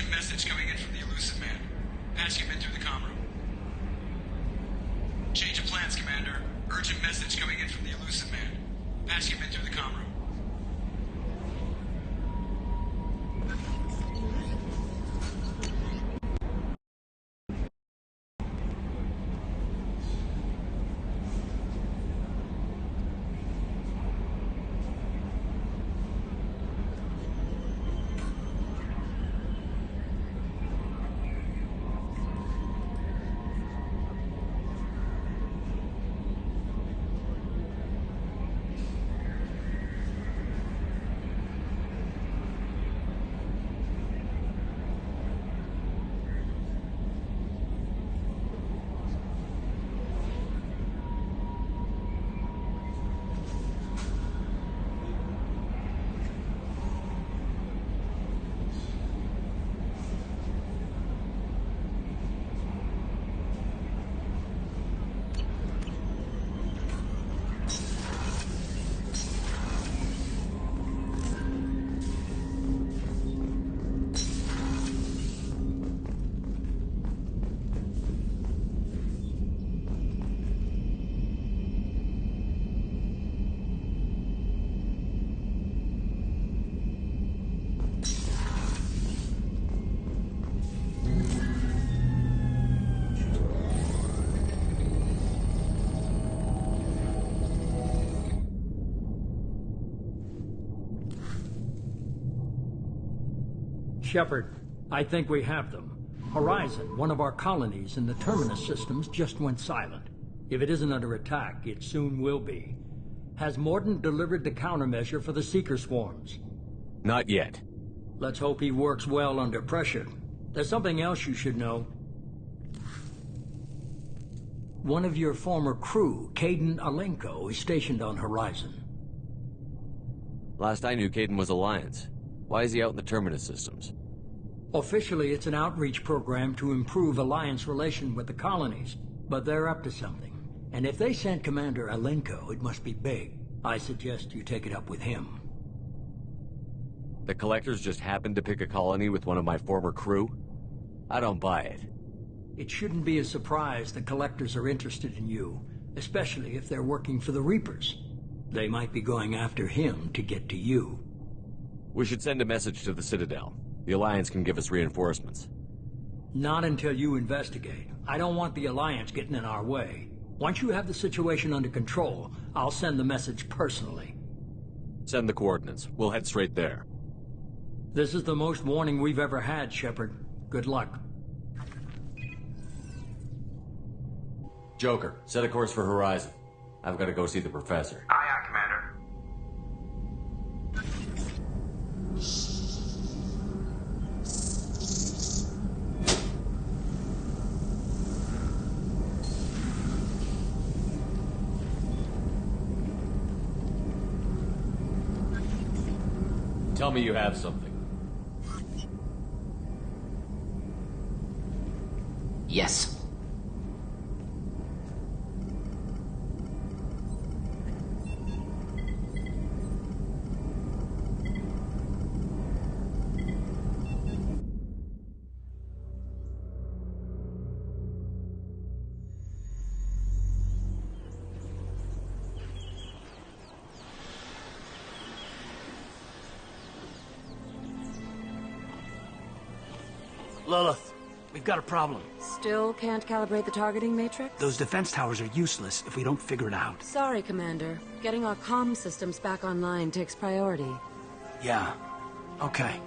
Urgent message coming in from the Elusive Man. Patching him in through the comm room. Change of plans, Commander. Urgent message coming in from the Elusive Man. Patching him in through the comm room. Shepard, I think we have them. Horizon, one of our colonies in the Terminus systems, just went silent. If it isn't under attack, it soon will be. Has Mordin delivered the countermeasure for the Seeker swarms? Not yet. Let's hope he works well under pressure. There's something else you should know. One of your former crew, Kaidan Alenko, is stationed on Horizon. Last I knew, Kaidan was Alliance. Why is he out in the Terminus systems? Officially, it's an outreach program to improve Alliance relation with the colonies, but they're up to something. And if they sent Commander Alenko, it must be big. I suggest you take it up with him. The Collectors just happened to pick a colony with one of my former crew? I don't buy it. It shouldn't be a surprise the Collectors are interested in you, especially if they're working for the Reapers. They might be going after him to get to you. We should send a message to the Citadel. The Alliance can give us reinforcements. Not until you investigate. I don't want the Alliance getting in our way. Once you have the situation under control, I'll send the message personally. Send the coordinates. We'll head straight there. This is the most warning we've ever had, Shepard. Good luck. Joker, set a course for Horizon. I've got to go see the Professor. Aye, aye, Commander. Tell me you have something. Yes. Lilith, we've got a problem. Still can't calibrate the targeting matrix? Those defense towers are useless if we don't figure it out. Sorry, Commander. Getting our comm systems back online takes priority. Yeah. Okay.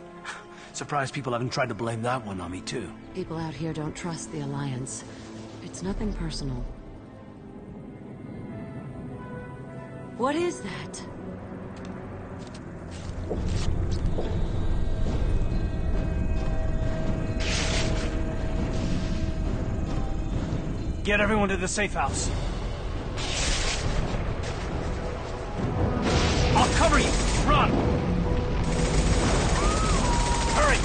Surprised people haven't tried to blame that one on me, too. People out here don't trust the Alliance. It's nothing personal. What is that? Get everyone to the safe house. I'll cover you! Run! Hurry!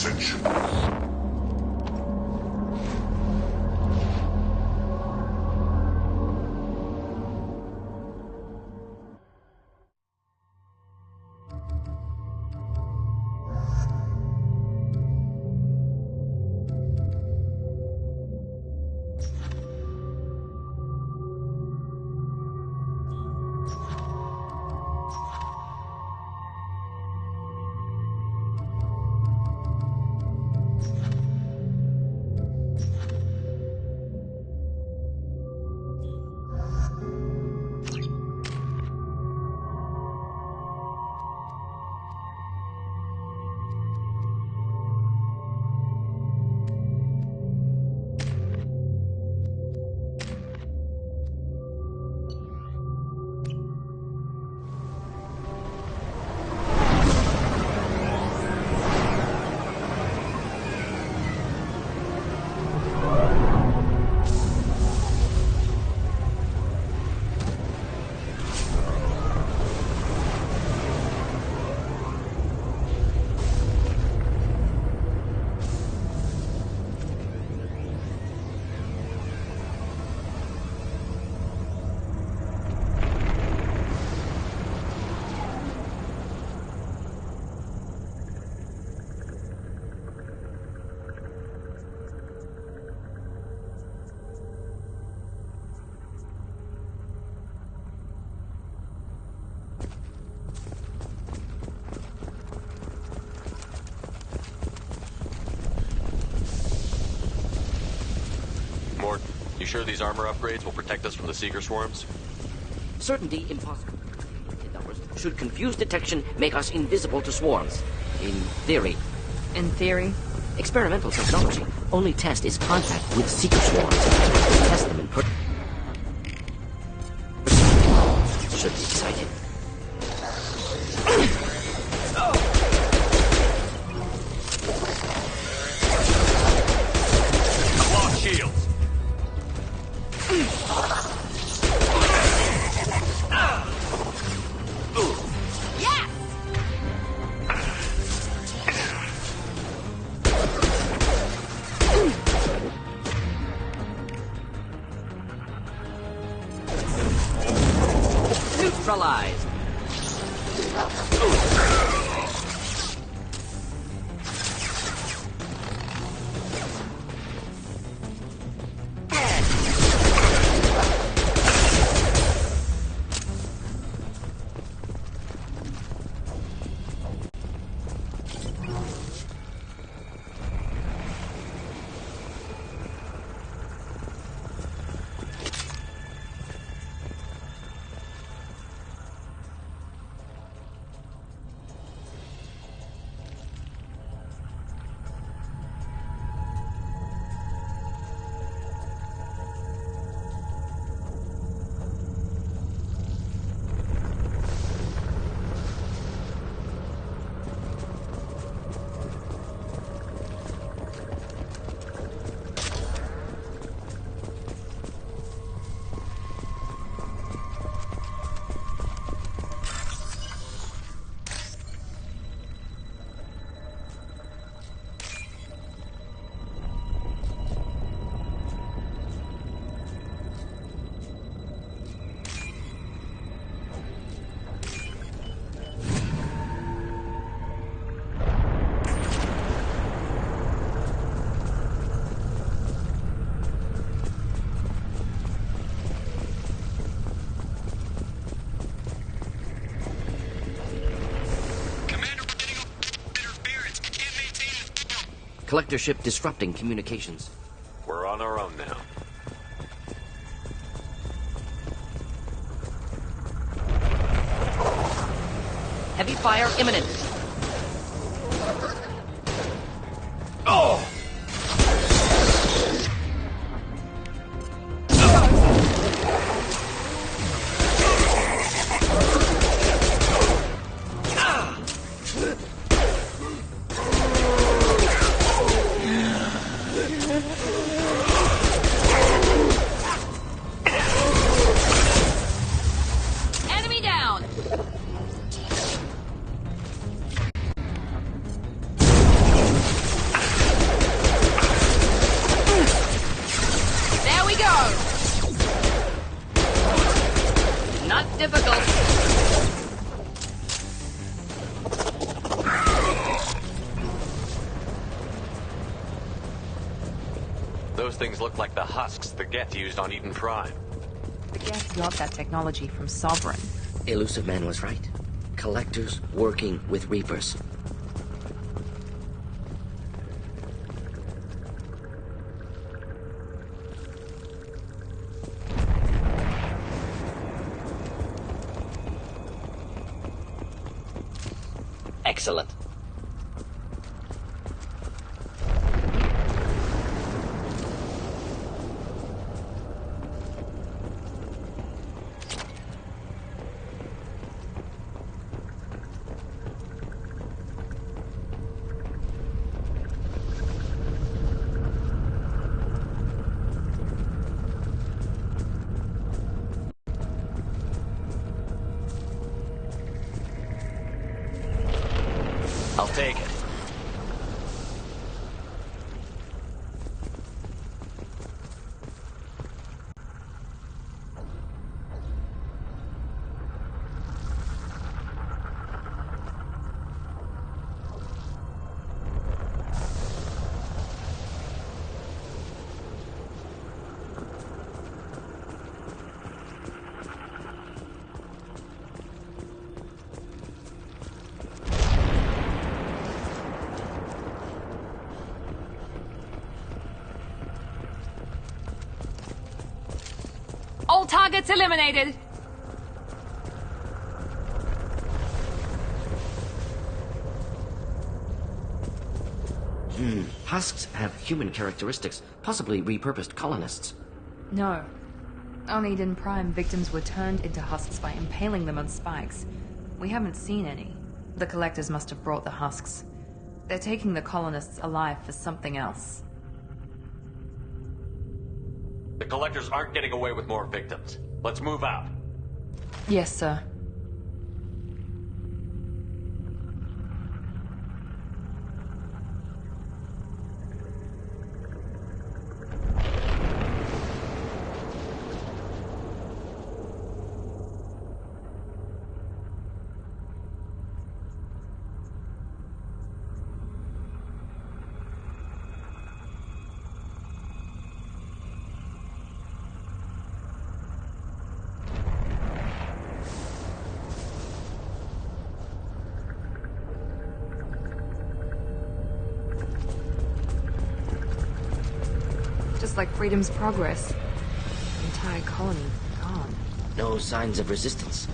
message. Mort, you sure these armor upgrades will protect us from the Seeker swarms? Certainty impossible. Numbers should confuse detection, make us invisible to swarms. In theory. In theory? Experimental technology. Only test is contact with Seeker swarms. Test them in should be exciting. Lock shields! Neutralized. Collector ship disrupting communications. We're on our own now. Heavy fire imminent. Enemy down! Those things look like the husks the Geth used on Eden Prime. The Geth got that technology from Sovereign. Elusive Man was right. Collectors working with Reapers. Excellent. I'll take it. All targets eliminated! Husks have human characteristics, possibly repurposed colonists. No. On Eden Prime, victims were turned into husks by impaling them on spikes. We haven't seen any. The Collectors must have brought the husks. They're taking the colonists alive for something else. The Collectors aren't getting away with more victims. Let's move out. Yes, sir. Just like Freedom's Progress. The entire colony gone. No signs of resistance.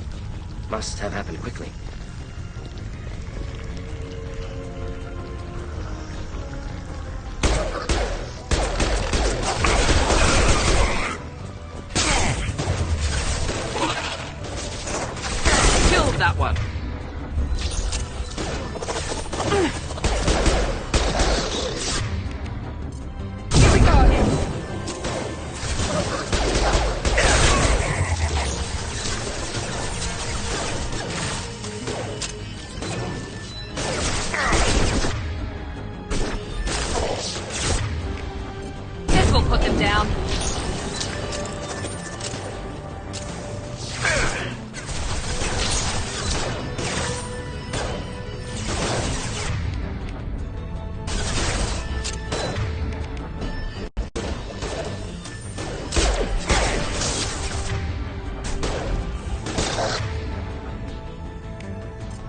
Must have happened quickly. Killed that one! Here we go! Guess we'll put them down.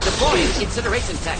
Deploying incineration tech.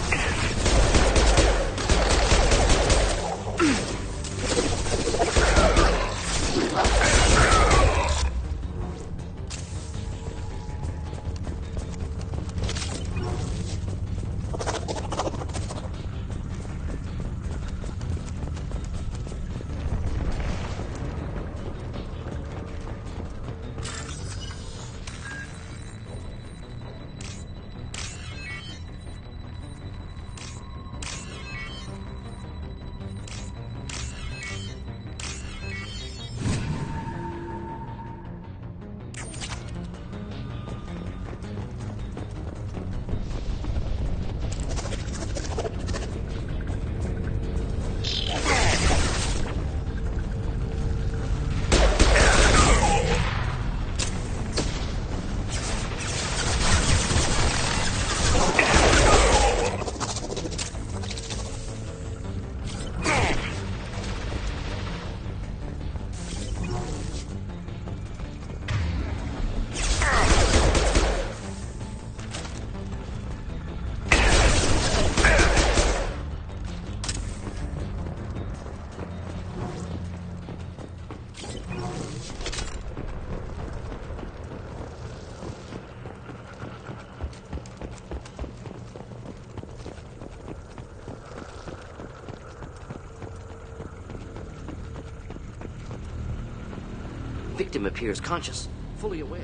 Victim appears conscious, fully aware,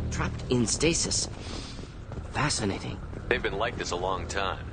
trapped in stasis. Fascinating. They've been like this a long time.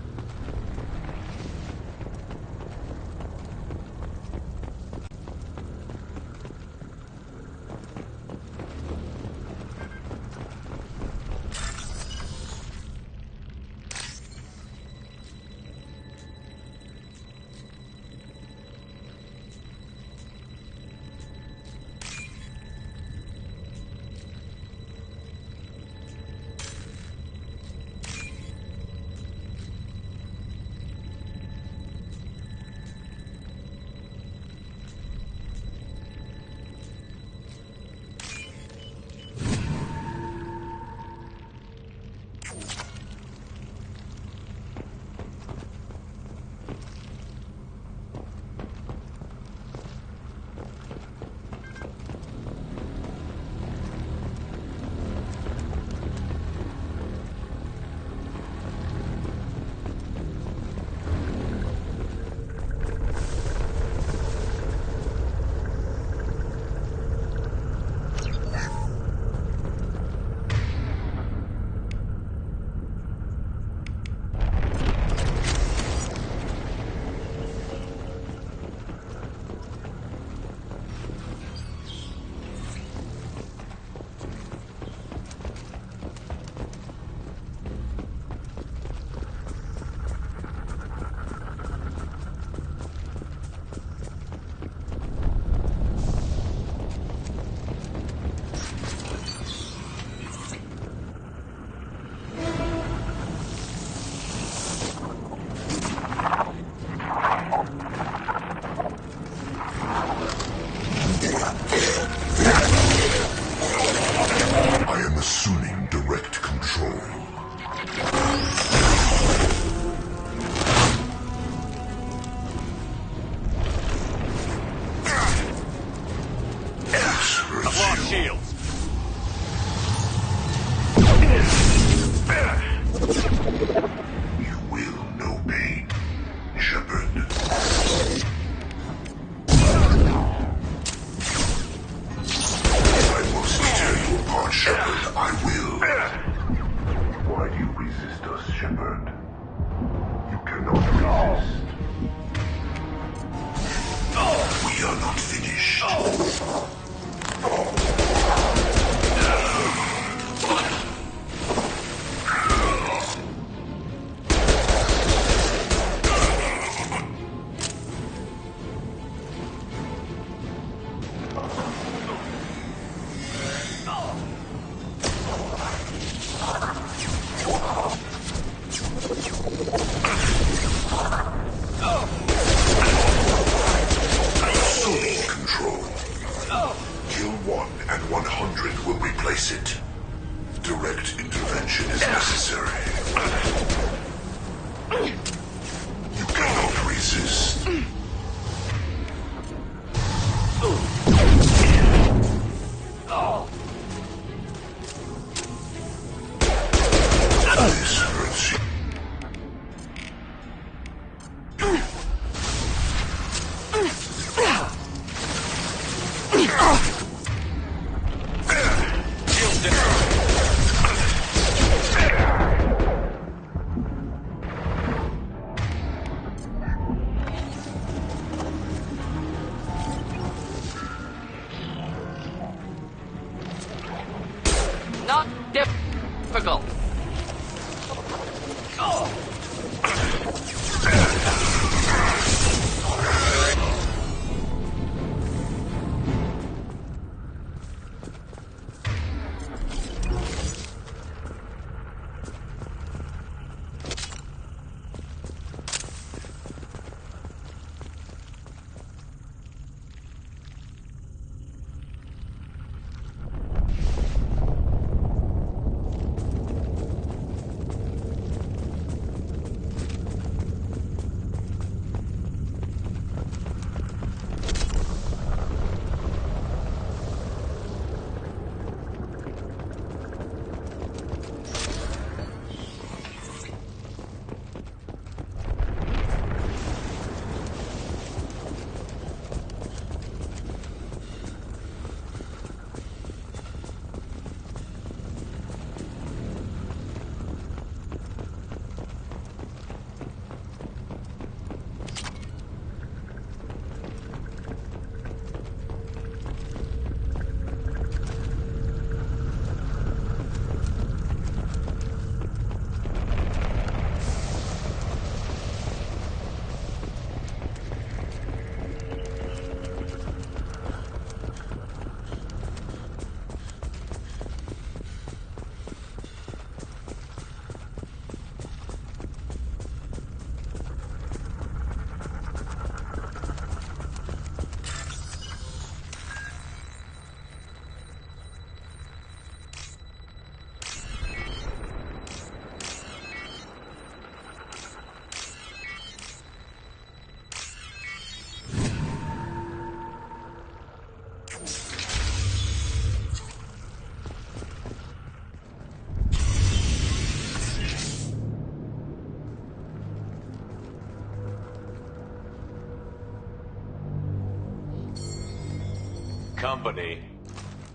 Company,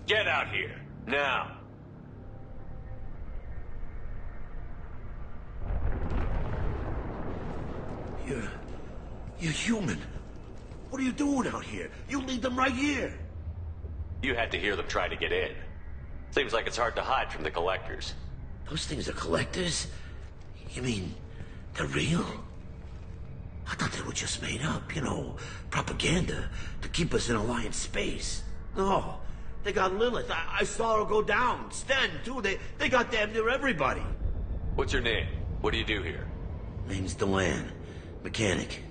get out here, now. You're human. What are you doing out here? You leave them right here. You had to hear them try to get in. Seems like it's hard to hide from the collectors. Those things are collectors? You mean, they're real? I thought they were just made up, propaganda to keep us in Alliance space. No, they got Lilith. I saw her go down. Sten, too. They got damn near everybody. What's your name? What do you do here? Name's Delan. Mechanic.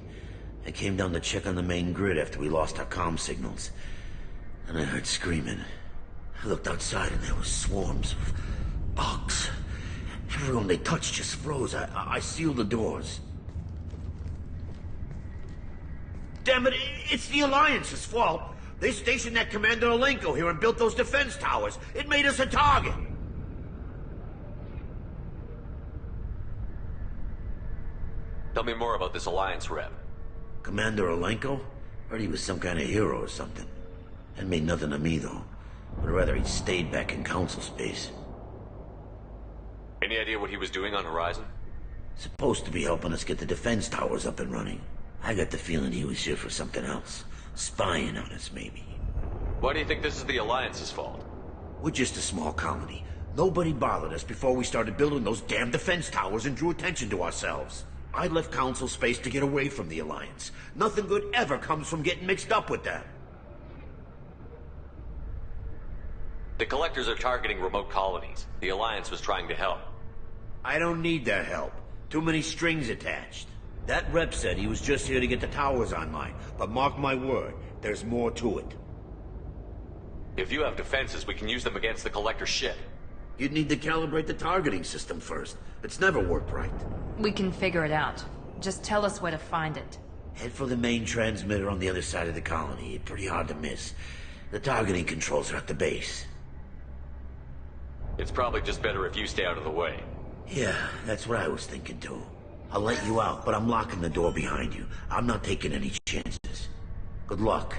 I came down to check on the main grid after we lost our comm signals. And I heard screaming. I looked outside and there was swarms of bugs. Everyone they touched just froze. I sealed the doors. Damn it, it's the Alliance's fault. They stationed that Commander Alenko here and built those defense towers. It made us a target. Tell me more about this Alliance rep. Commander Alenko? Heard he was some kind of hero or something. That made nothing to me, though. Would rather he'd stayed back in Council space. Any idea what he was doing on Horizon? Supposed to be helping us get the defense towers up and running. I got the feeling he was here for something else. Spying on us, maybe. Why do you think this is the Alliance's fault? We're just a small colony. Nobody bothered us before we started building those damn defense towers and drew attention to ourselves. I left Council space to get away from the Alliance. Nothing good ever comes from getting mixed up with them. The Collectors are targeting remote colonies. The Alliance was trying to help. I don't need their help. Too many strings attached. That rep said he was just here to get the towers online, but mark my word, there's more to it. If you have defenses, we can use them against the Collector ship. You'd need to calibrate the targeting system first. It's never worked right. We can figure it out. Just tell us where to find it. Head for the main transmitter on the other side of the colony. It's pretty hard to miss. The targeting controls are at the base. It's probably just better if you stay out of the way. Yeah, that's what I was thinking too. I'll let you out, but I'm locking the door behind you. I'm not taking any chances. Good luck.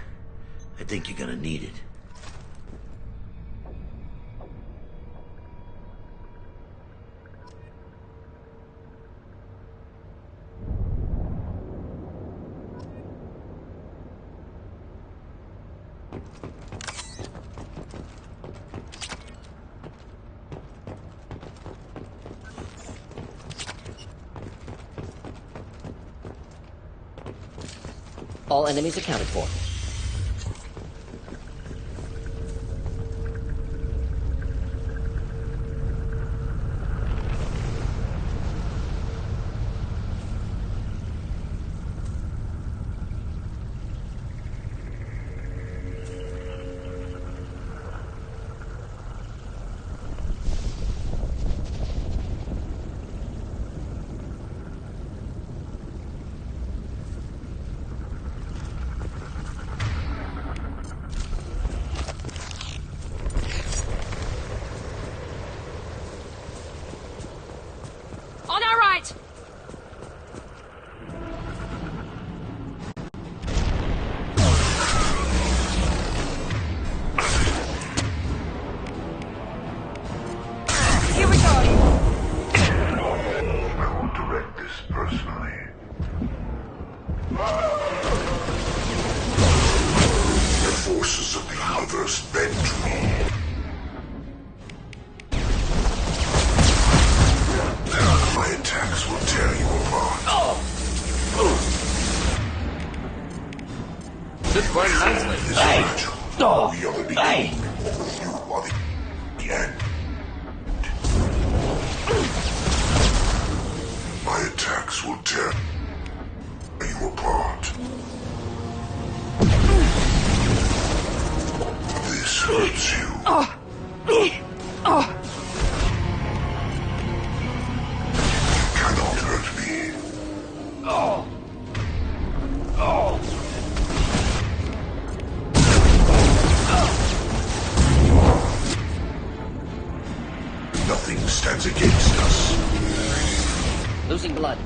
I think you're gonna need it. All enemies accounted for. On our right! Here we go! I will direct this personally. The forces of the universe bend to me. My attacks will tear you apart. This went nicely. This battle, we are the beginning. You are the end. My attacks will tear you apart. This hurts you. Cannot hurt me. Nothing stands against us. Losing blood.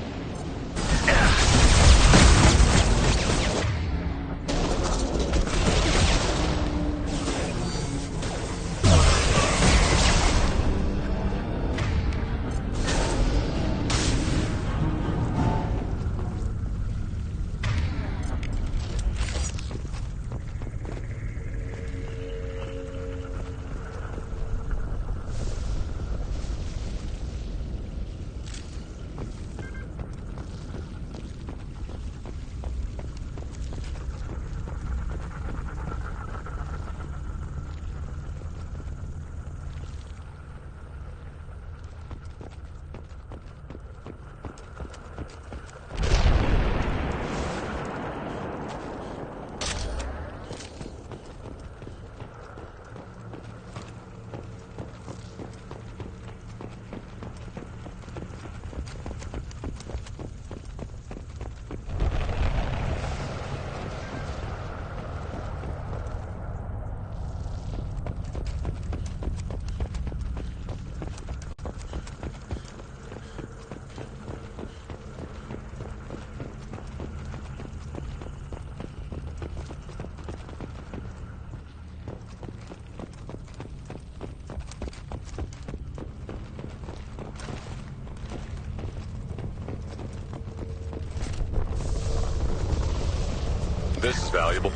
This is valuable.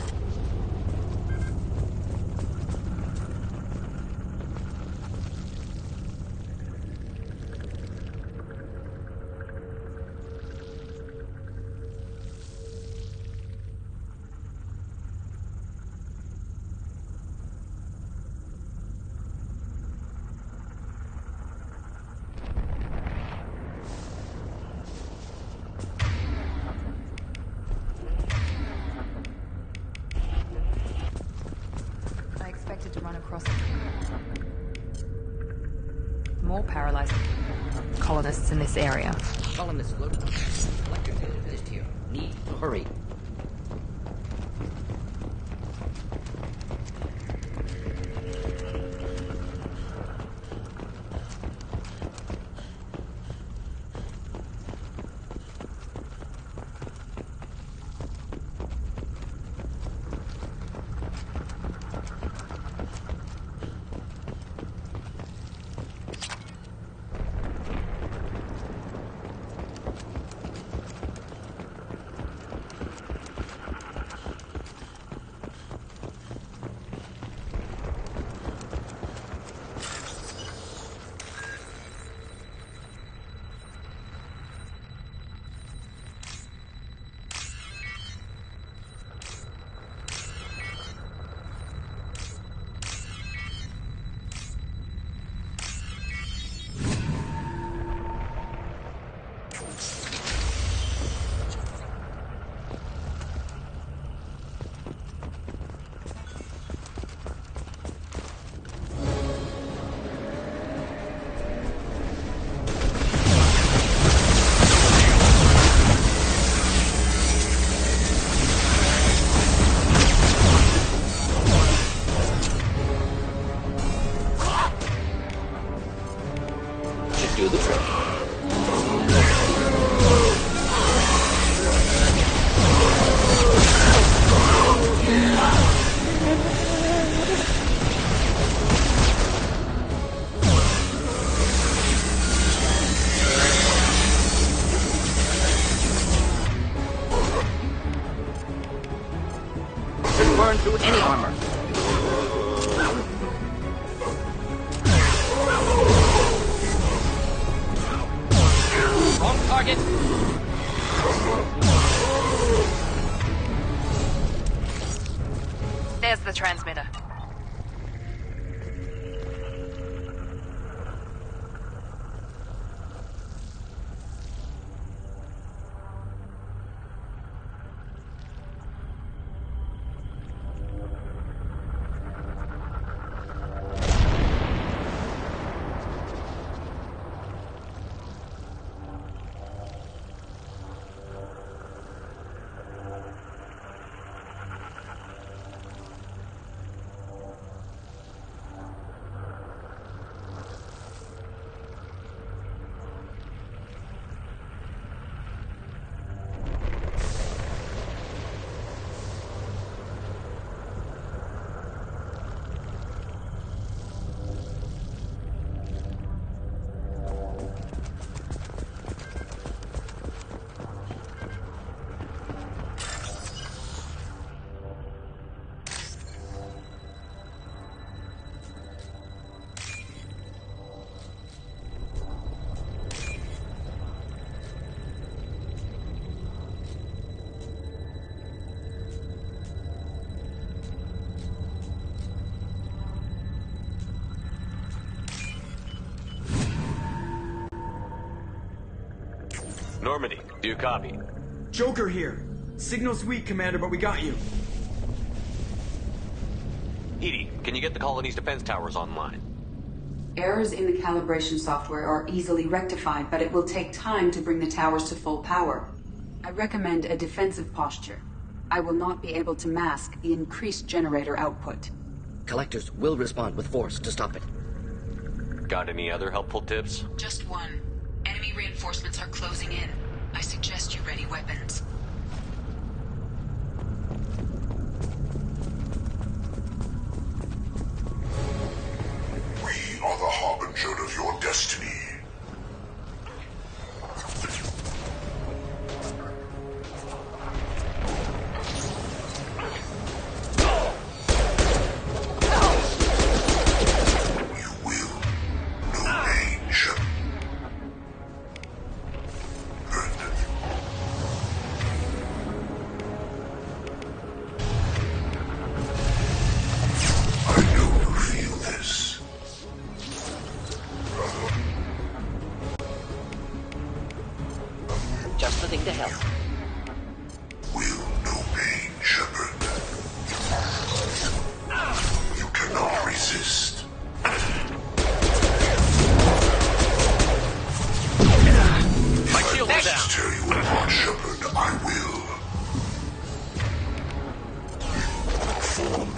To run across more paralyzed colonists in this area. Colonists look. Collector data list here. Need to hurry. Do the trick. Can burn through any armor. Target. There's the transmitter. Normandy, do you copy? Joker here. Signal's weak, Commander, but we got you. Edie, can you get the colony's defense towers online? Errors in the calibration software are easily rectified, but it will take time to bring the towers to full power. I recommend a defensive posture. I will not be able to mask the increased generator output. Collectors will respond with force to stop it. Got any other helpful tips? Just one. Enemy reinforcements are closing in. I suggest you ready weapons. We are the harbinger of your destiny.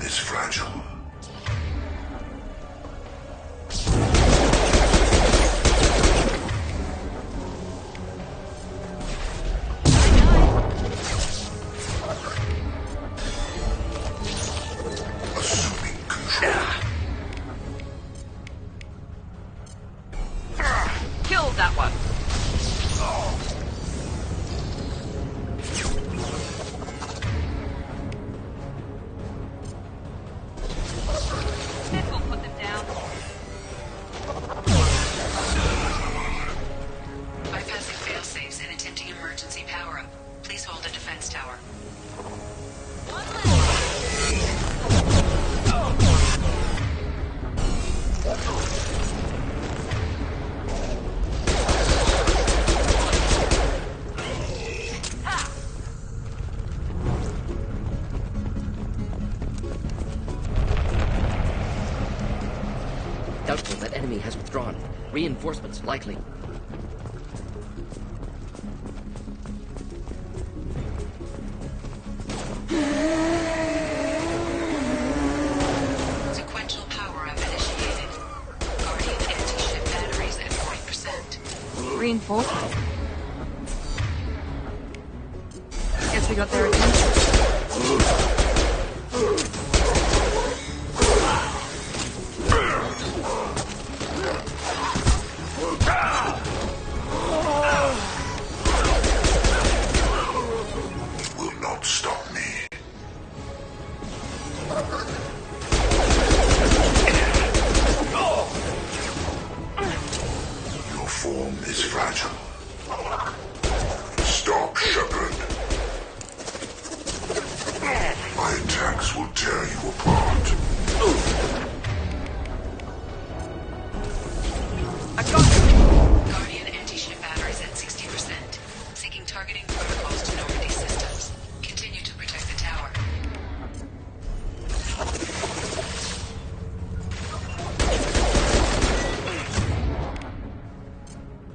is fragile. Assuming control. Kill that one. This will put them down. Bypassing fail-safes and attempting emergency power-up. Please hold a defense tower. Doubtful that enemy has withdrawn. Reinforcements likely. Sequential power-up initiated. Guardian anti-ship batteries at 40%. Reinforcements. Guess we got their attention. Will not stop me. Your form is fragile. Stop, Shepard. My attacks will tear you apart. Guardian anti-ship batteries at 60%. Seeking targeting protocols to Normandy systems. Continue to protect the tower.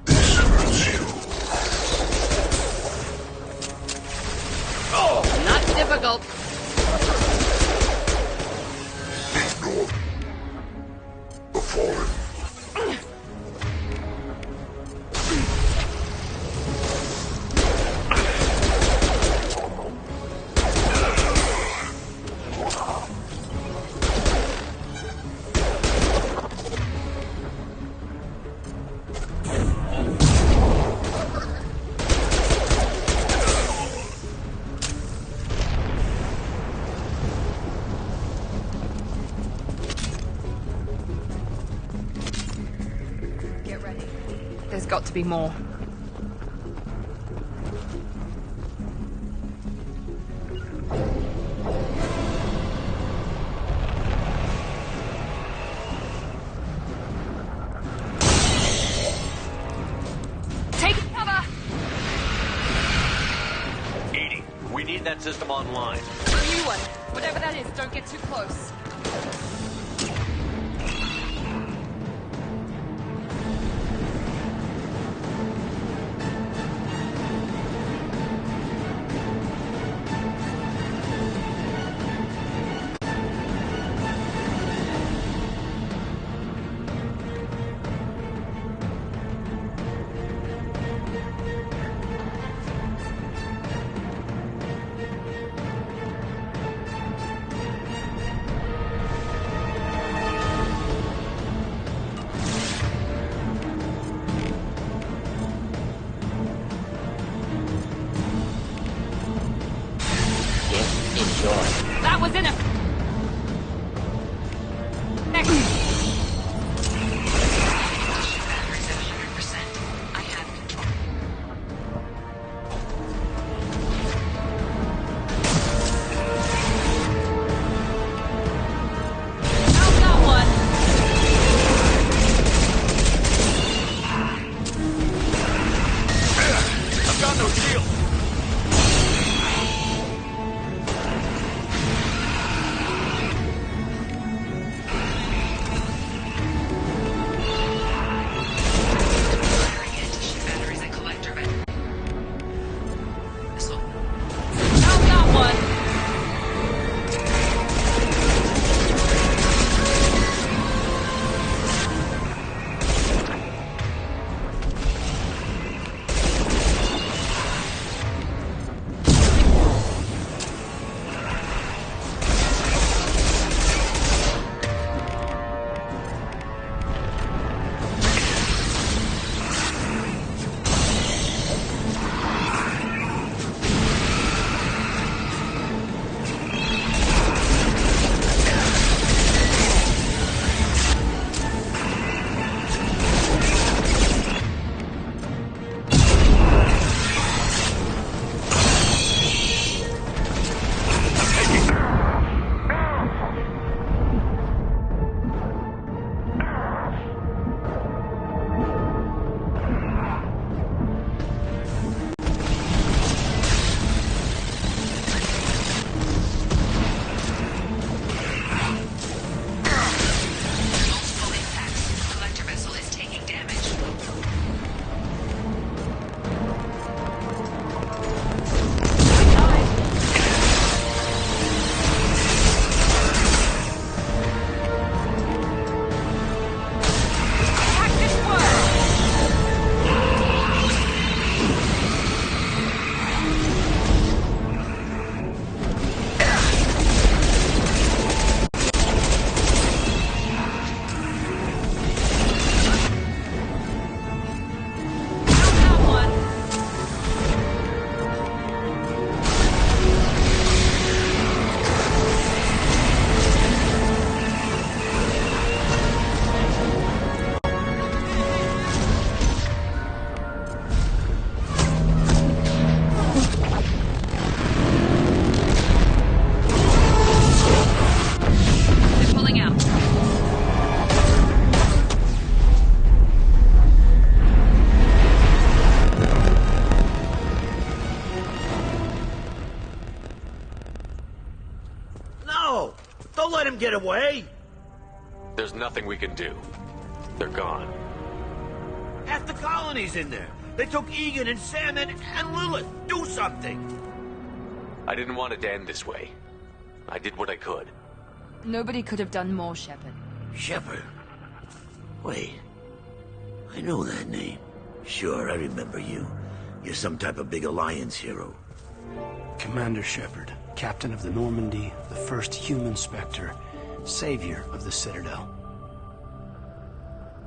This hurts you. Not difficult. Ignore the fallen. Get ready. There's got to be more. Taking cover! EDI, we need that system online. New one. Whatever that is, don't get too close. Enjoy. That was in a... Next. Batteries at 100%. I have control. How's that one? I've got no shield. No! Don't let him get away! There's nothing we can do. They're gone. Half the colony's in there. They took Egan and Sam and Lilith. Do something! I didn't want it to end this way. I did what I could. Nobody could have done more, Shepard. Shepard? Wait. I know that name. Sure, I remember you. You're some type of big Alliance hero. Commander Shepard, captain of the Normandy, the first human Spectre, savior of the Citadel.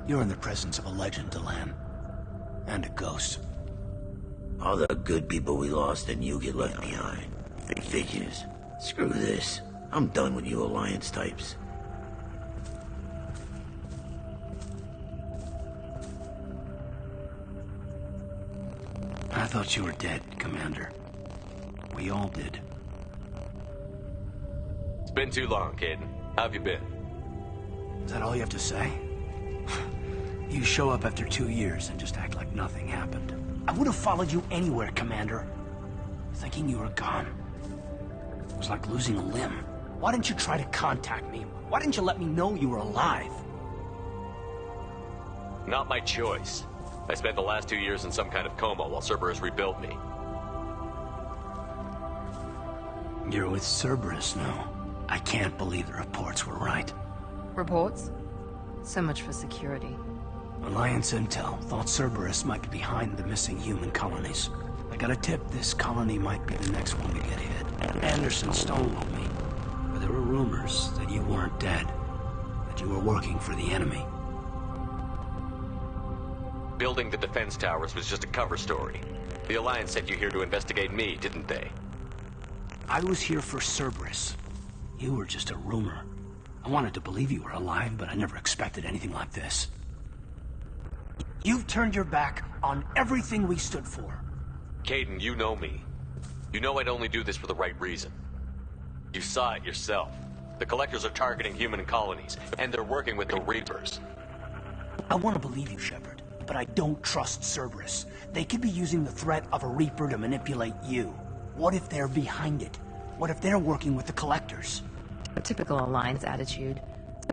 You're in the presence of a legend, Delenn. And a ghost. All the good people we lost and you get left behind. Figures. Screw this. I'm done with you Alliance types. I thought you were dead, Commander. We all did. It's been too long, Kaidan. How have you been? Is that all you have to say? You show up after 2 years and just act like nothing happened. I would have followed you anywhere, Commander. Thinking you were gone. It was like losing a limb. Why didn't you try to contact me? Why didn't you let me know you were alive? Not my choice. I spent the last 2 years in some kind of coma while Cerberus rebuilt me. You're with Cerberus now. I can't believe the reports were right. Reports? So much for security. Alliance Intel thought Cerberus might be behind the missing human colonies. I got a tip this colony might be the next one to get hit. Anderson stonewalled me. But there were rumors that you weren't dead. That you were working for the enemy. Building the defense towers was just a cover story. The Alliance sent you here to investigate me, didn't they? I was here for Cerberus. You were just a rumor. I wanted to believe you were alive, but I never expected anything like this. You've turned your back on everything we stood for. Kaidan, you know me. You know I'd only do this for the right reason. You saw it yourself. The Collectors are targeting human colonies, and they're working with the Reapers. I want to believe you, Shepard, but I don't trust Cerberus. They could be using the threat of a Reaper to manipulate you. What if they're behind it? What if they're working with the Collectors? A typical Alliance attitude.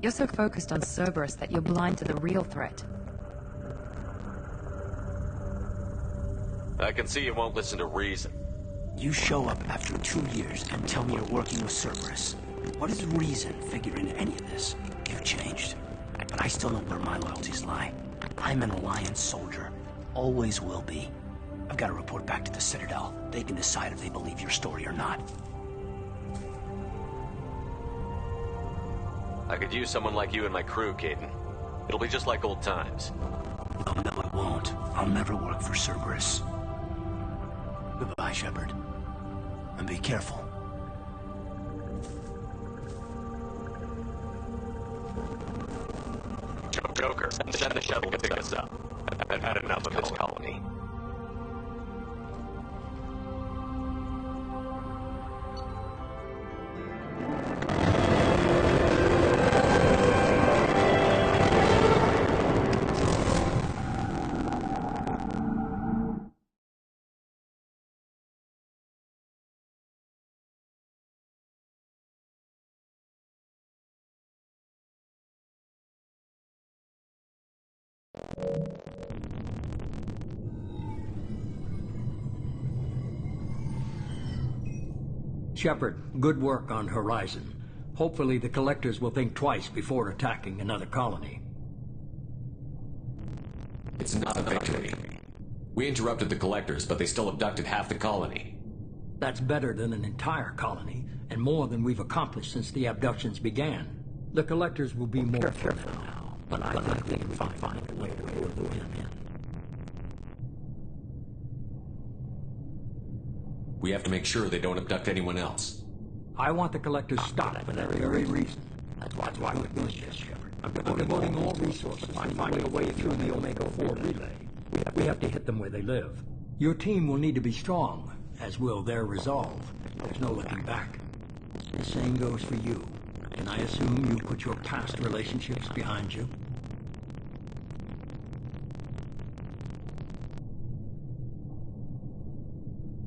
You're so focused on Cerberus that you're blind to the real threat. I can see you won't listen to reason. You show up after 2 years and tell me you're working with Cerberus. What does reason figure into any of this? You've changed. But I still know where my loyalties lie. I'm an Alliance soldier. Always will be. I've got to report back to the Citadel. They can decide if they believe your story or not. I could use someone like you in my crew, Kaidan. It'll be just like old times. Oh, no, it won't. I'll never work for Cerberus. Goodbye, Shepard. And be careful. Joker, send the shuttle to pick us up. I've had enough of this colony. Shepard, good work on Horizon. Hopefully the Collectors will think twice before attacking another colony. It's not a victory. We interrupted the Collectors, but they still abducted half the colony. That's better than an entire colony, and more than we've accomplished since the abductions began. The Collectors will be more careful now, but I think they can find a way to lure them in. We have to make sure they don't abduct anyone else. I want the Collectors stopped for that very reason. That's why we're doing this, Shepard. I'm devoting all resources to finding a way through the Omega-4 relay. We have to hit them where they live. Your team will need to be strong, as will their resolve. There's no looking back. The same goes for you. And I assume you put your past relationships behind you?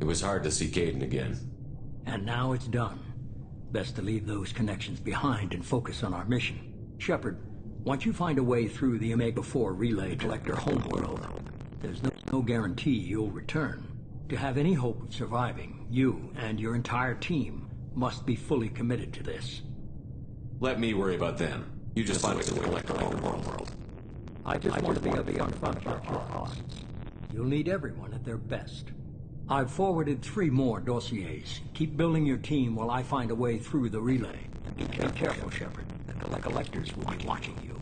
It was hard to see Kaidan again. And now it's done. Best to leave those connections behind and focus on our mission. Shepard, once you find a way through the Omega-4 relay collector homeworld, there's no guarantee you'll return. To have any hope of surviving, you and your entire team must be fully committed to this. Let me worry about them. You just find a way to collect our own world. I just want to be upfront about your costs. You'll need everyone at their best. I've forwarded 3 more dossiers. Keep building your team while I find a way through the relay. And be careful, Shepard. The collectors will be watching you.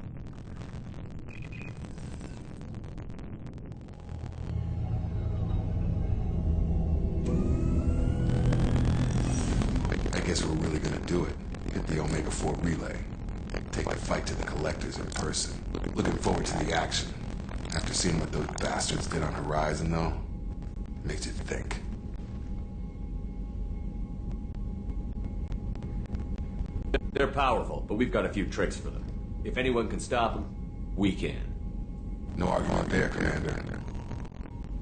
I guess we're really gonna do it. Get the Omega-4 relay. Take the fight to the collectors in person. Looking forward to the action. After seeing what those bastards did on Horizon, though, makes you think. They're powerful, but we've got a few tricks for them. If anyone can stop them, we can. No argument there, Commander.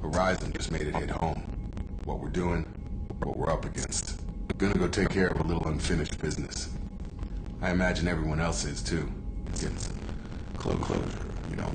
Horizon just made it hit home. What we're doing, what we're up against. Gonna go take care of a little unfinished business. I imagine everyone else is, too. Getting some closure, you know.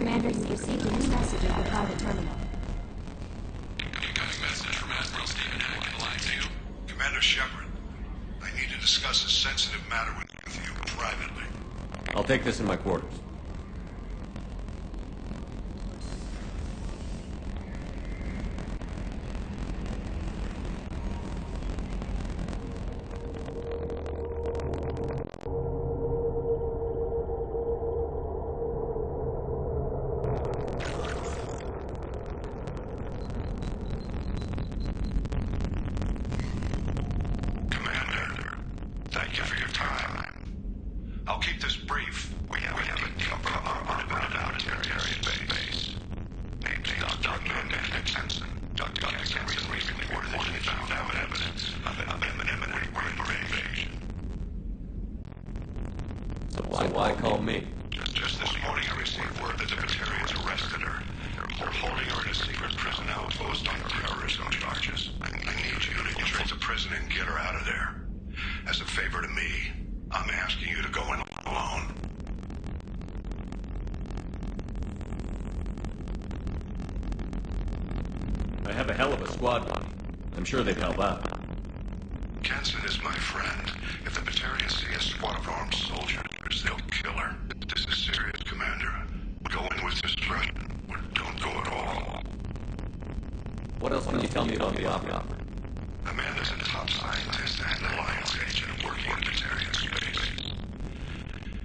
Commander, you received a new message at the private terminal. Incoming message from Admiral Stephen Hack in line 2. Commander Shepard, I need to discuss a sensitive matter with you privately. I'll take this in my quarters. Thank you for your time. I'll keep this brief. We have a deal about out at military base. Named Dr. Henson. Dr. Henson recently reported that he found evidence of an imminent invasion. So why call me? Just this morning I received word that the Batarians arrested her. They're holding her in a secret prison outpost on terrorism charges. I need you to infiltrate the prison and get her out of there. As a favor to me, I'm asking you to go in alone. I have a hell of a squad buddy. I'm sure they'd help out. Can Hansen is my friend. If the Batarians see a squad of armed soldiers, they'll kill her. This is serious, Commander. Go in with discretion, or don't go at all. What else can you tell me about the opera? Amanda's a top scientist and Alliance agent working in Batarian space.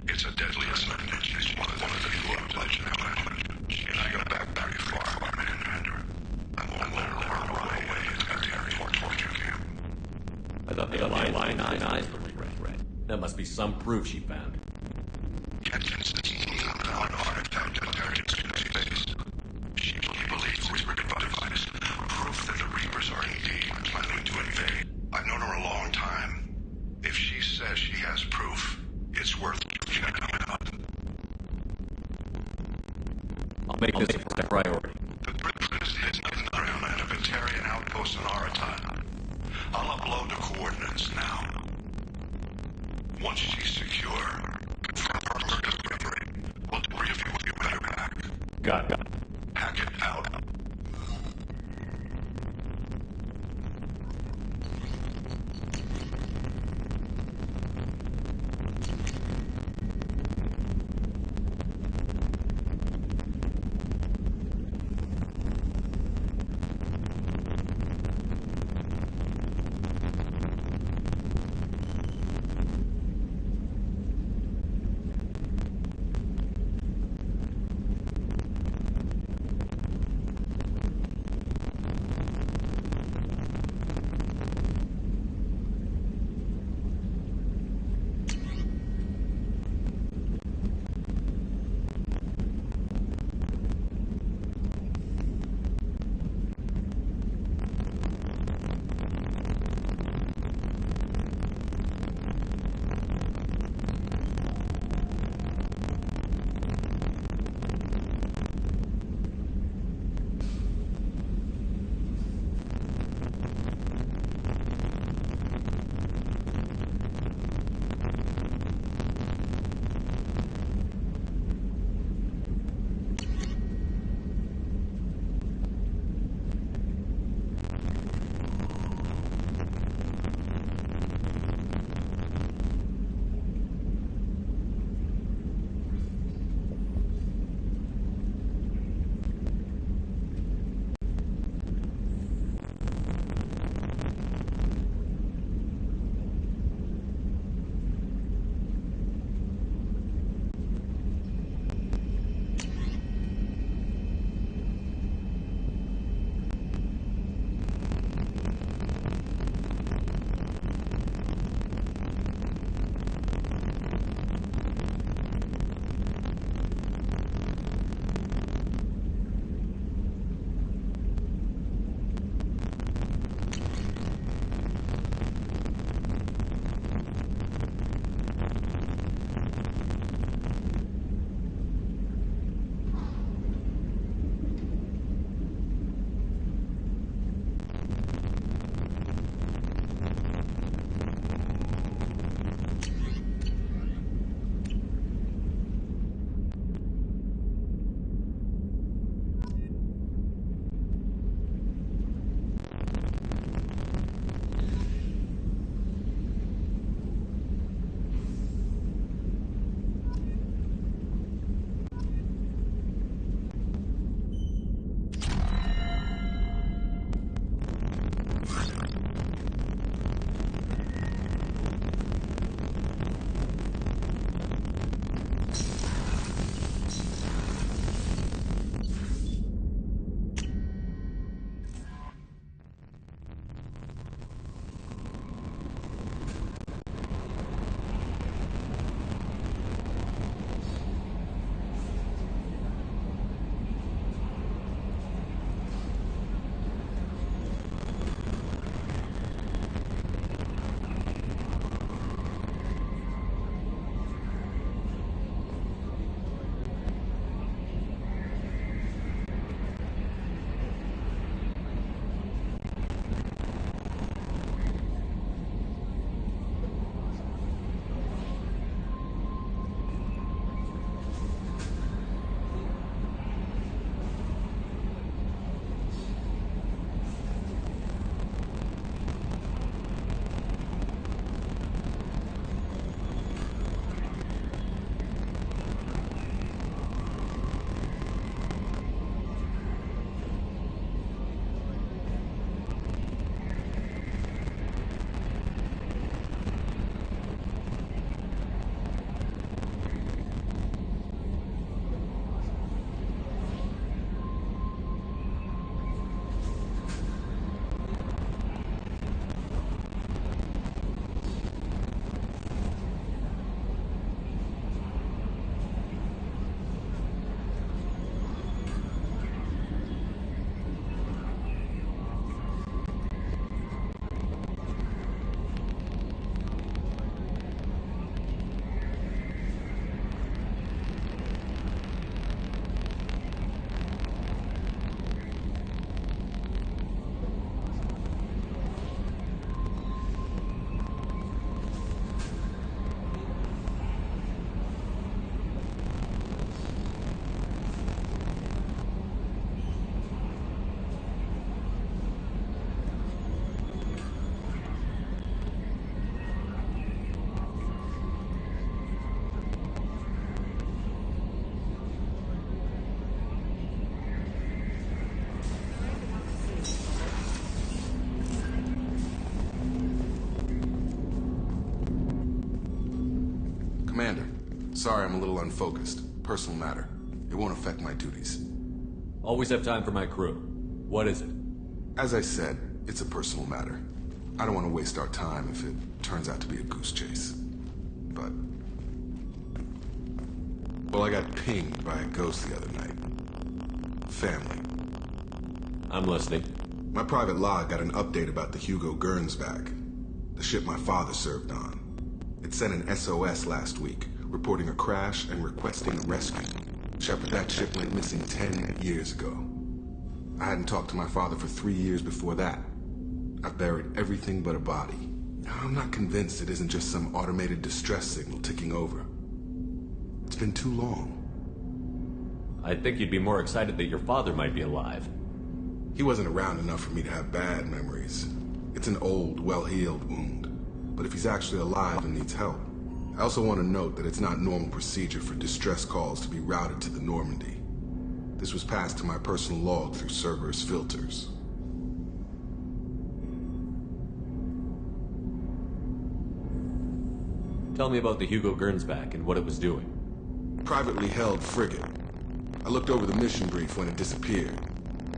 It's a deadly assignment. She's one of the few on Legend. She and I got back very far, Commander. I won't let her learn her way into Batarian torture camp. I thought the Alliance eyes were red. That must be some proof she found. Captain's team found an artifact in Batarian space. She believes Reaper device, proof that the Reapers are indeed planning to invade. I've known her a long time. If she says she has proof, it's worth checking out. I'll make this a priority. The Reapers is nothing around at a Batarian outpost on Araton. I'll upload the coordinates now. Once she's secure, confirm her delivery. We'll debrief you with you better back. Got it. Hackett out. Commander, sorry I'm a little unfocused. Personal matter. It won't affect my duties. Always have time for my crew. What is it? As I said, it's a personal matter. I don't want to waste our time if it turns out to be a goose chase. But... well, I got pinged by a ghost the other night. Family. I'm listening. My private log got an update about the Hugo Gernsback, the ship my father served on. It sent an SOS last week, reporting a crash and requesting a rescue. Shepard, that ship went missing 10 years ago. I hadn't talked to my father for 3 years before that. I've buried everything but a body. I'm not convinced it isn't just some automated distress signal ticking over. It's been too long. I think you'd be more excited that your father might be alive. He wasn't around enough for me to have bad memories. It's an old, well-healed wound. But if he's actually alive and needs help, I also want to note that it's not normal procedure for distress calls to be routed to the Normandy. This was passed to my personal log through Cerberus filters. Tell me about the Hugo Gernsback and what it was doing. Privately held frigate. I looked over the mission brief when it disappeared.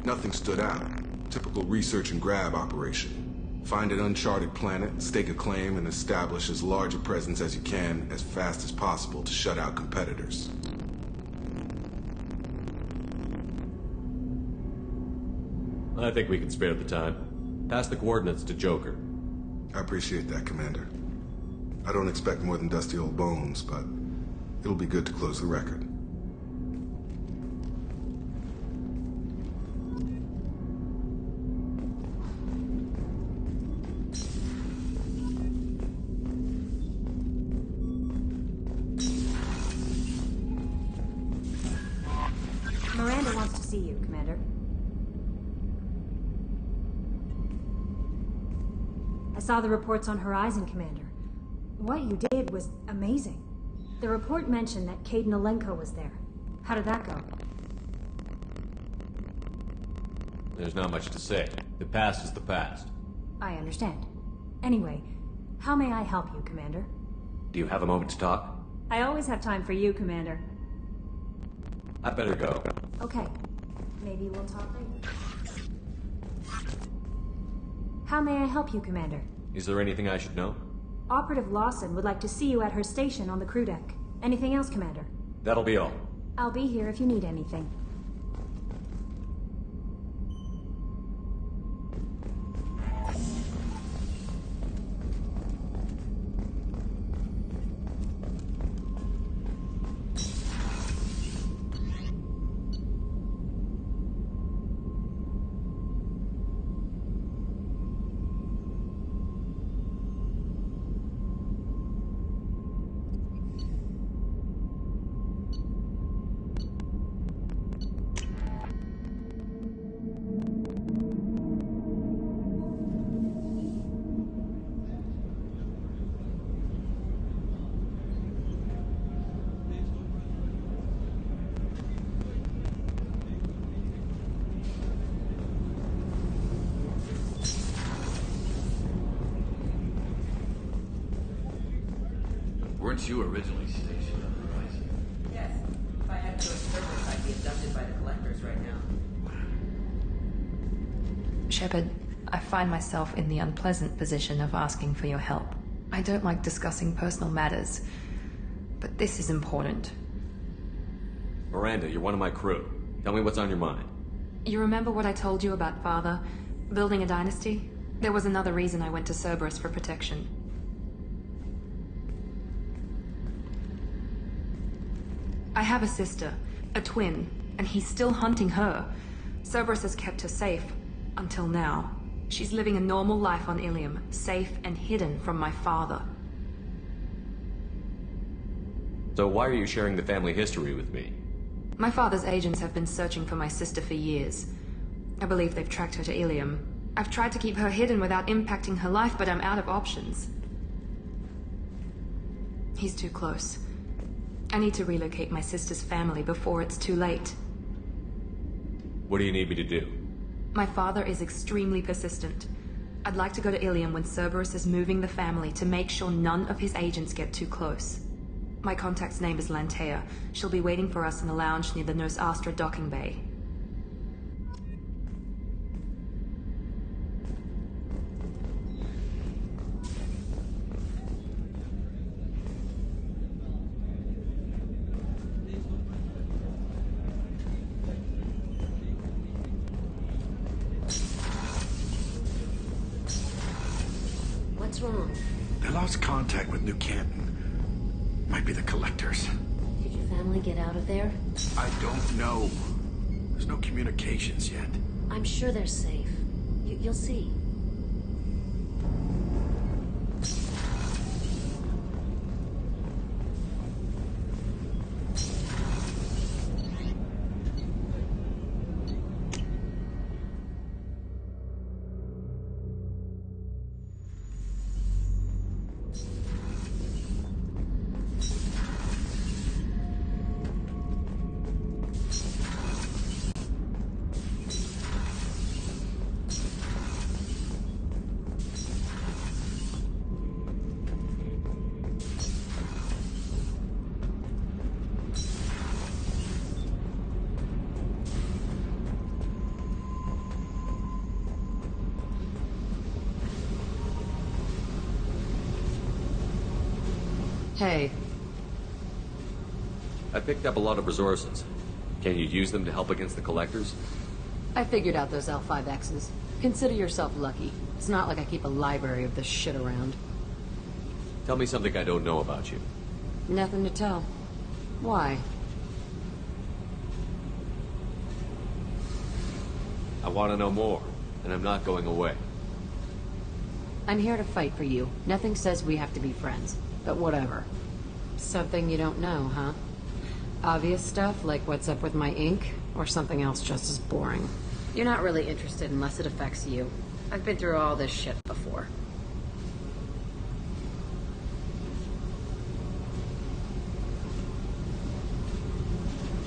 Nothing stood out. Typical research and grab operation. Find an uncharted planet, stake a claim, and establish as large a presence as you can as fast as possible to shut out competitors. I think we can spare the time. Pass the coordinates to Joker. I appreciate that, Commander. I don't expect more than dusty old bones, but it'll be good to close the record. Miranda wants to see you, Commander. I saw the reports on Horizon, Commander. What you did was amazing. The report mentioned that Kade Nolenko was there. How did that go? There's not much to say. The past is the past. I understand. Anyway, how may I help you, Commander? Do you have a moment to talk? I always have time for you, Commander. I better go. Okay. Maybe we'll talk later. How may I help you, Commander? Is there anything I should know? Operative Lawson would like to see you at her station on the crew deck. Anything else, Commander? That'll be all. I'll be here if you need anything. Weren't you originally stationed on Horizon? Yes. If I had to go to Cerberus, I'd be abducted by the Collectors right now. Shepard, I find myself in the unpleasant position of asking for your help. I don't like discussing personal matters, but this is important. Miranda, you're one of my crew. Tell me what's on your mind. You remember what I told you about Father? Building a dynasty? There was another reason I went to Cerberus for protection. I have a sister, a twin, and he's still hunting her. Cerberus has kept her safe, until now. She's living a normal life on Ilium, safe and hidden from my father. So why are you sharing the family history with me? My father's agents have been searching for my sister for years. I believe they've tracked her to Ilium. I've tried to keep her hidden without impacting her life, but I'm out of options. He's too close. I need to relocate my sister's family before it's too late. What do you need me to do? My father is extremely persistent. I'd like to go to Ilium when Cerberus is moving the family to make sure none of his agents get too close. My contact's name is Lantea. She'll be waiting for us in the lounge near the Nurse Astra docking bay. What's wrong? They lost contact with New Canton. Might be the Collectors. Did your family get out of there? I don't know. There's no communications yet. I'm sure they're safe. You'll see. Hey. I picked up a lot of resources. Can you use them to help against the Collectors? I figured out those L5Xs. Consider yourself lucky. It's not like I keep a library of this shit around. Tell me something I don't know about you. Nothing to tell. Why? I want to know more, and I'm not going away. I'm here to fight for you. Nothing says we have to be friends. But whatever. Something you don't know, huh? Obvious stuff, like what's up with my ink, or something else just as boring? You're not really interested unless it affects you. I've been through all this shit before.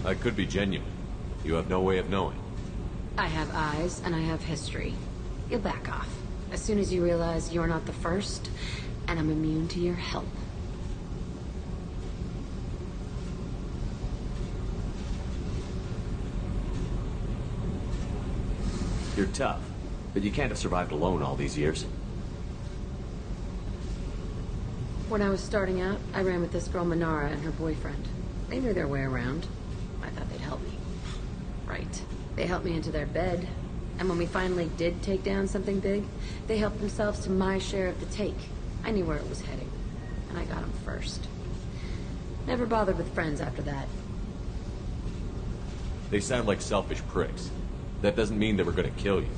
I could be genuine. You have no way of knowing. I have eyes, and I have history. You'll back off. As soon as you realize you're not the first, and I'm immune to your help. You're tough, but you can't have survived alone all these years. When I was starting out, I ran with this girl Minara and her boyfriend. They knew their way around. I thought they'd help me. Right. They helped me into their bed. And when we finally did take down something big, they helped themselves to my share of the take. I knew where it was heading. And I got them first. Never bothered with friends after that. They sound like selfish pricks. That doesn't mean they were gonna kill you.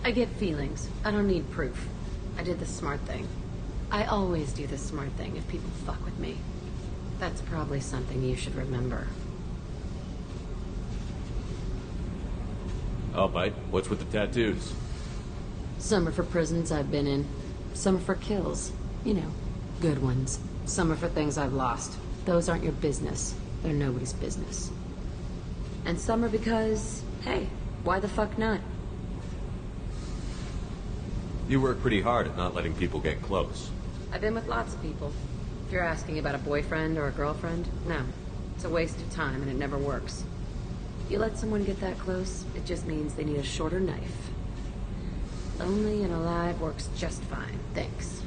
I get feelings. I don't need proof. I did the smart thing. I always do the smart thing if people fuck with me. That's probably something you should remember. Oh, mate, what's with the tattoos? Some are for prisons I've been in. Some are for kills. You know, good ones. Some are for things I've lost. Those aren't your business. They're nobody's business. And some are because, hey, why the fuck not? You work pretty hard at not letting people get close. I've been with lots of people. If you're asking about a boyfriend or a girlfriend, no. It's a waste of time and it never works. You let someone get that close, it just means they need a shorter knife. Lonely and alive works just fine, thanks.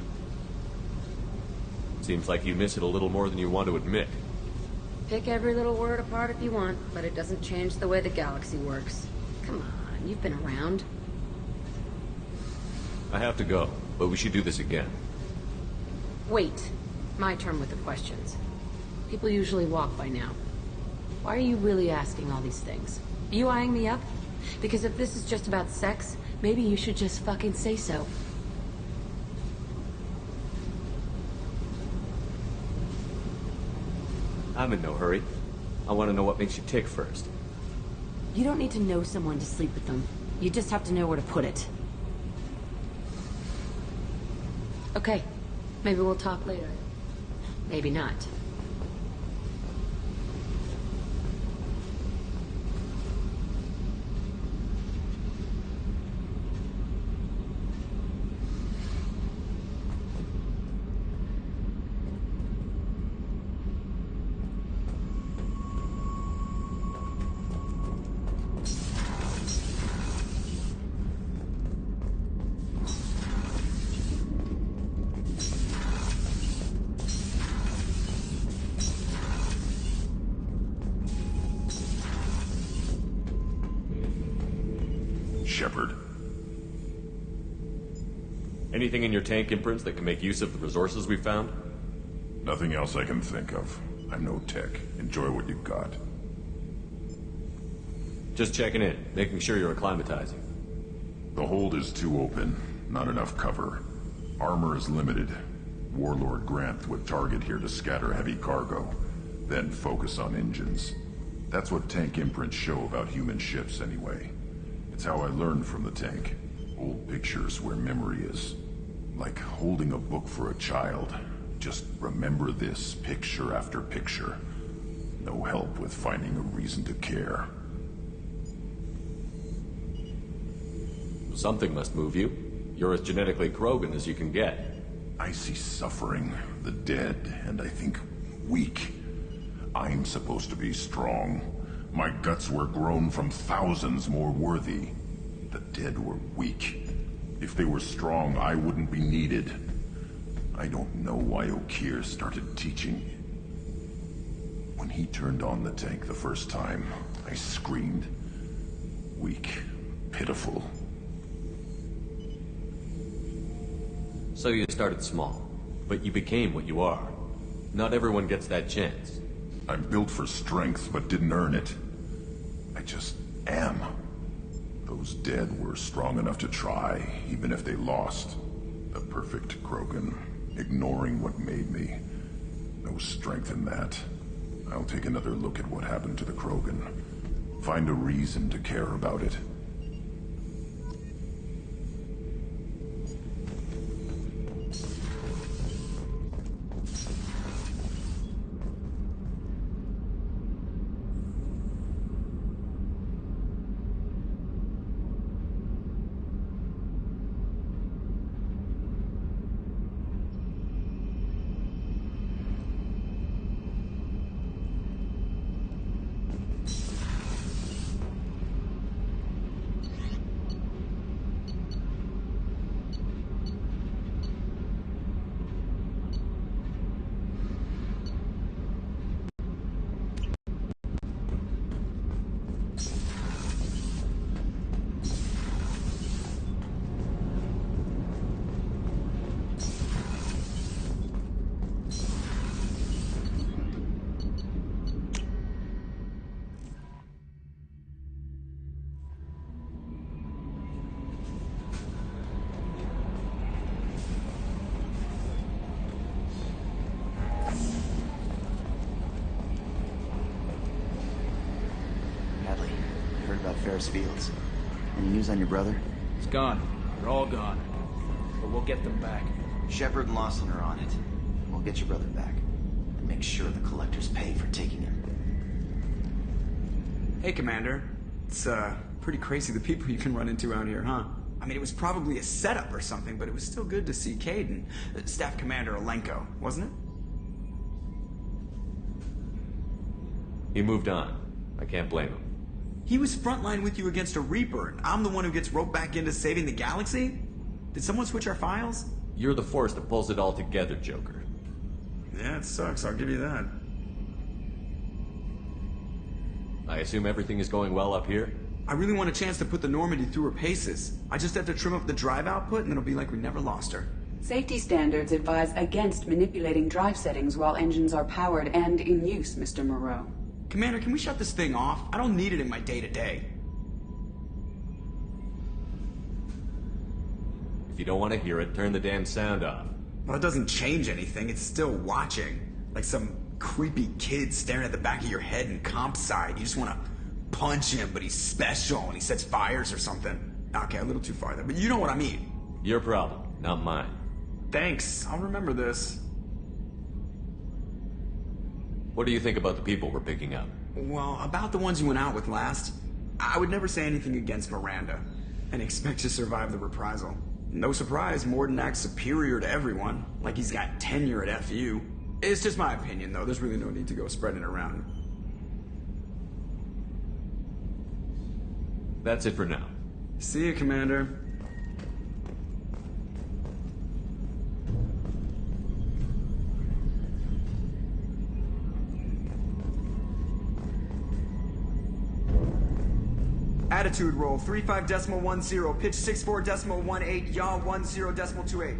Seems like you miss it a little more than you want to admit. Pick every little word apart if you want, but it doesn't change the way the galaxy works. Come on, you've been around. I have to go, but we should do this again. Wait. My turn with the questions. People usually walk by now. Why are you really asking all these things? Are you eyeing me up? Because if this is just about sex, maybe you should just fucking say so. I'm in no hurry. I want to know what makes you tick first. You don't need to know someone to sleep with them. You just have to know where to put it. Okay. Maybe we'll talk later. Maybe not. Shepard. Anything in your tank imprints that can make use of the resources we found? Nothing else I can think of. I'm no tech. Enjoy what you've got. Just checking in, making sure you're acclimatizing. The hold is too open. Not enough cover. Armor is limited. Warlord Granth would target here to scatter heavy cargo, then focus on engines. That's what tank imprints show about human ships, anyway. It's how I learned from the tank. Old pictures where memory is. Like holding a book for a child. Just remember this, picture after picture. No help with finding a reason to care. Something must move you. You're as genetically Krogan as you can get. I see suffering, the dead, and I think weak. I'm supposed to be strong. My guts were grown from thousands more worthy. The dead were weak. If they were strong, I wouldn't be needed. I don't know why Okeer started teaching. When he turned on the tank the first time, I screamed. Weak, pitiful. So you started small, but you became what you are. Not everyone gets that chance. I'm built for strength, but didn't earn it. I just am. Those dead were strong enough to try, even if they lost. The perfect Krogan, ignoring what made me. No strength in that. I'll take another look at what happened to the Krogan. Find a reason to care about it. Ferris Fields. Any news on your brother? He's gone. They're all gone. But we'll get them back. Shepard and Lawson are on it. We'll get your brother back. And make sure the collectors pay for taking him. Hey, Commander. It's, pretty crazy the people you can run into out here, huh? I mean, it was probably a setup or something, but it was still good to see Kaidan. Staff Commander Alenko, wasn't it? He moved on. I can't blame him. He was frontline with you against a Reaper, and I'm the one who gets roped back into saving the galaxy? Did someone switch our files? You're the force that pulls it all together, Joker. Yeah, it sucks, I'll give you that. I assume everything is going well up here? I really want a chance to put the Normandy through her paces. I just have to trim up the drive output, and it'll be like we never lost her. Safety standards advise against manipulating drive settings while engines are powered and in use, Mr. Moreau. Commander, can we shut this thing off? I don't need it in my day-to-day. If you don't want to hear it, turn the damn sound off. Well, it doesn't change anything. It's still watching. Like some creepy kid staring at the back of your head in comp side. You just want to punch him, but he's special and he sets fires or something. Okay, a little too far there, but you know what I mean. Your problem, not mine. Thanks. I'll remember this. What do you think about the people we're picking up? Well, about the ones you went out with last, I would never say anything against Miranda, and expect to survive the reprisal. No surprise, Mordin acts superior to everyone, like he's got tenure at FU. It's just my opinion, though. There's really no need to go spreading it around. That's it for now. See you, Commander. Attitude roll 35.10, pitch 64.18, yaw 10.28.